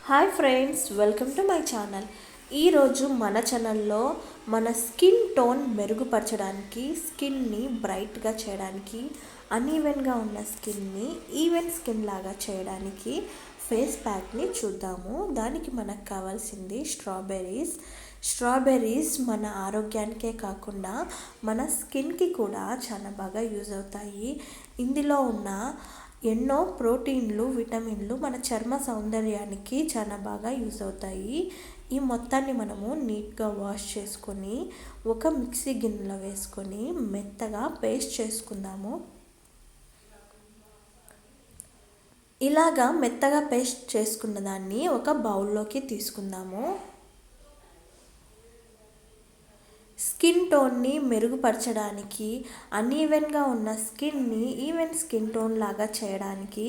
Hi friends, welcome to my channel. ఈరోజు మన ఛానల్లో మన స్కిన్ టోన్ మెరుగుపరచడానికి, స్కిన్ని బ్రైట్గా చేయడానికి, అన్ఈవెన్గా ఉన్న స్కిన్ని ఈవెన్ స్కిన్ లాగా చేయడానికి ఫేస్ ప్యాక్ని చూద్దాము. దానికి మనకు కావాల్సింది స్ట్రాబెర్రీస్ మన ఆరోగ్యానికే కాకుండా మన స్కిన్కి కూడా చాలా బాగా యూజ్ అవుతాయి. ఇందులో ఉన్న ఎన్నో ప్రోటీన్లు, విటమిన్లు మన చర్మ సౌందర్యానికి చాలా బాగా యూజ్ అవుతాయి. ఈ మొత్తాన్ని మనము నీట్గా వాష్ చేసుకొని ఒక మిక్సీ గిన్నెలో వేసుకొని మెత్తగా పేస్ట్ చేసుకుందాము. ఇలాగా మెత్తగా పేస్ట్ చేసుకున్న దాన్ని ఒక బౌల్లోకి తీసుకుందాము. స్కిన్ టోన్ని మెరుగుపరచడానికి, అన్ఈవెన్గా ఉన్న స్కిన్ని ఈవెన్ స్కిన్ టోన్ లాగా చేయడానికి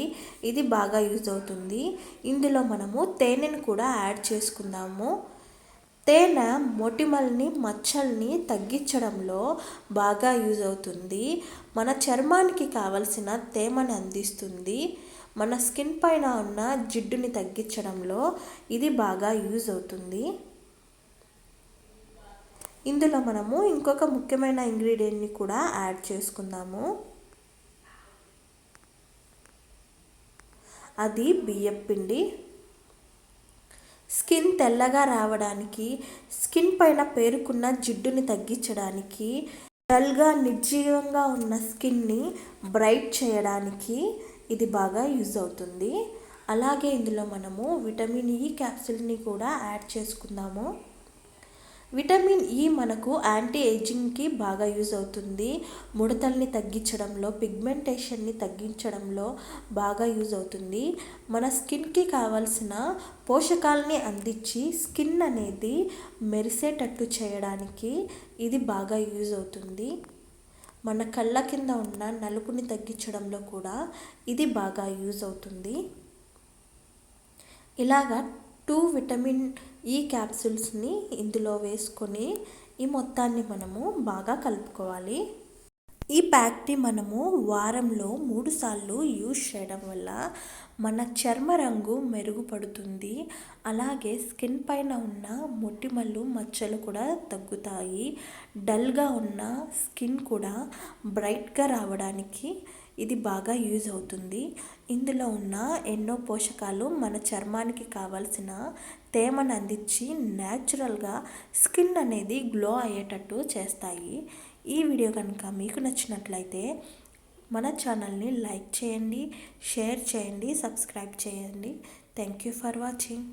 ఇది బాగా యూజ్ అవుతుంది. ఇందులో మనము తేనెను కూడా యాడ్ చేసుకుందాము. తేనె మొటిమల్ని, మచ్చల్ని తగ్గించడంలో బాగా యూజ్ అవుతుంది. మన చర్మానికి కావలసిన తేమని అందిస్తుంది. మన స్కిన్ పైన ఉన్న జిడ్డుని తగ్గించడంలో ఇది బాగా యూజ్ అవుతుంది. ఇందులో మనము ఇంకొక ముఖ్యమైన ఇంగ్రీడియంట్ని కూడా యాడ్ చేసుకుందాము. అది బియ్యం పిండి. స్కిన్ తెల్లగా రావడానికి, స్కిన్ పైన పేరుకున్న జిడ్డుని తగ్గించడానికి, డల్గా నిర్జీవంగా ఉన్న స్కిన్ని బ్రైట్ చేయడానికి ఇది బాగా యూజ్ అవుతుంది. అలాగే ఇందులో మనము విటమిన్ ఈ క్యాప్సూల్ని కూడా యాడ్ చేసుకుందాము. విటమిన్ ఈ మనకు యాంటీ ఏజింగ్కి బాగా యూజ్ అవుతుంది. ముడతల్ని తగ్గించడంలో, పిగ్మెంటేషన్ని తగ్గించడంలో బాగా యూజ్ అవుతుంది. మన స్కిన్కి కావాల్సిన పోషకాలని అందించి స్కిన్ అనేది మెరిసేటట్టు చేయడానికి ఇది బాగా యూజ్ అవుతుంది. మన కళ్ళ కింద ఉన్న నలుపుని తగ్గించడంలో కూడా ఇది బాగా యూజ్ అవుతుంది. ఇలాగా 2 విటమిన్ ఈ క్యాప్సూల్స్ని ఇందులో వేసుకొని ఈ మొత్తాన్ని మనము బాగా కలుపుకోవాలి. ఈ ప్యాక్ని మనము వారంలో 3 సార్లు యూజ్ చేయడం వల్ల మన చర్మ రంగు మెరుగుపడుతుంది. అలాగే స్కిన్ పైన ఉన్న మొటిమలు, మచ్చలు కూడా తగ్గుతాయి. డల్గా ఉన్న స్కిన్ కూడా బ్రైట్గా రావడానికి ఇది బాగా యూజ్ అవుతుంది. ఇందులో ఉన్న ఎన్నో పోషకాలు మన చర్మానికి కావాల్సిన తేమను అందించి న్యాచురల్గా స్కిన్ అనేది గ్లో అయ్యేటట్టు చేస్తాయి. ఈ వీడియో కనుక మీకు నచ్చినట్లయితే మన ఛానల్ని లైక్ చేయండి, షేర్ చేయండి, సబ్స్క్రైబ్ చేయండి. Thank you for watching.